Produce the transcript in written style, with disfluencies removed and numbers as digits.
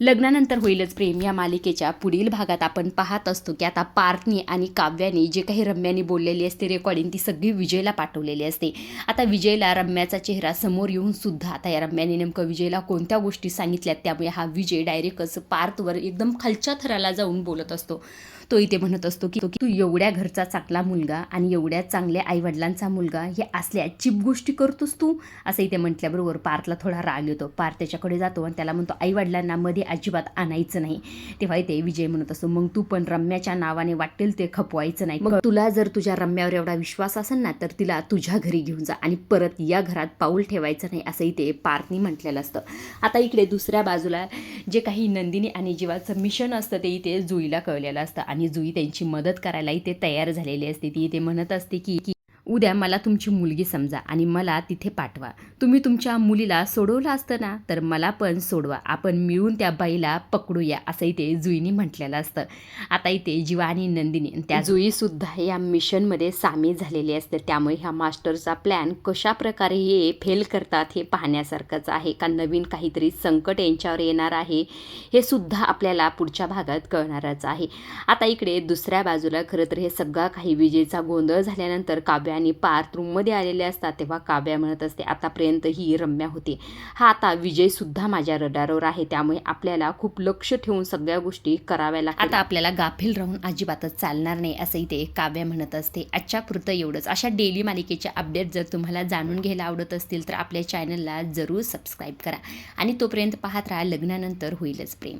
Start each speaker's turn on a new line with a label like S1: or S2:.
S1: लग्नानंतर होईलच प्रेम या मालिकेच्या पुढील भागात आपण पाहत असतो की आता पार्थनी आणि काव्याने जे काही रम्याने बोललेली असते रेकॉर्डिंग ती सगळी विजयला पाठवलेली असते. आता विजयला रम्याचा चेहरा समोर येऊन सुद्धा आता या रम्याने नेमकं विजयला कोणत्या गोष्टी सांगितल्यात, त्यामुळे हा विजय डायरेक्टच पार्थवर एकदम खालच्या थराला जाऊन बोलत असतो. तो इथे म्हणत असतो की तू एवढ्या घरचा चांगला मुलगा आणि एवढ्या चांगल्या आईवडिलांचा मुलगा हे असल्या चिप गोष्टी करतोस तू, असं इथे म्हटल्याबरोबर पार्थला थोडा राग येतो. पार्थ त्याच्याकडे जातो आणि त्याला म्हणतो आईवडिलांना मध्ये अजिबात आणायचं नाही. तेव्हा इथे विजय म्हणत असतो मग तू पण रम्याच्या नावाने वाटेल ते खपवायचं नाही. मग तुला जर तुझ्या रम्यावर एवढा विश्वास असेल ना तर तिला तुझ्या घरी घेऊन जा आणि परत या घरात पाऊल ठेवायचं नाही, असं इथे पार्थनी म्हटलेलं असतं. आता इकडे दुसऱ्या बाजूला जे काही नंदिनी आणि जीवाचं मिशन असतं ते इथे जुईला कळलेलं असतं आणि जुई त्यांची मदत करायला इथे तयार झालेली असते. ती इथे म्हणत असते की उद्या मला तुमची मुलगी समजा आणि मला तिथे पाठवा. तुम्ही तुमच्या मुलीला सोडवलं असतं ना तर मला पण सोडवा, आपण मिळून त्या बाईला पकडूया, असं इथे जुईनी म्हटलेलं असतं. आता इथे जीवा आणि नंदिनी त्या जुईसुद्धा या मिशनमध्ये सामील झालेली असते. त्यामुळे ह्या मास्टरचा प्लॅन कशा प्रकारे हे फेल करतात हे पाहण्यासारखंच आहे का नवीन काहीतरी संकट यांच्यावर येणार आहे हे सुद्धा आपल्याला पुढच्या भागात कळणारच आहे. आता इकडे दुसऱ्या बाजूला खरं तर हे सगळा काही विजेचा गोंधळ झाल्यानंतर काव्या आणि पार्थ रूममध्ये आलेले असतात. तेव्हा काव्या म्हणत असते आतापर्यंत ही रम्या होती, हा आता विजय सुद्धा माझ्या रडारवर आहे, त्यामुळे आपल्याला खूप लक्ष ठेवून सगळ्या गोष्टी कराव्या लागतात. आता आपल्याला गाफील राहून अजिबातच चालणार नाही, असं इथे काव्या म्हणत असते. आजच्या पुरतं एवढंच. अशा डेली मालिकेच्या अपडेट जर तुम्हाला जाणून घ्यायला आवडत असतील तर आपल्या चॅनलला जरूर सबस्क्राईब करा आणि तोपर्यंत पाहत राहा लग्नानंतर होईलच प्रेम.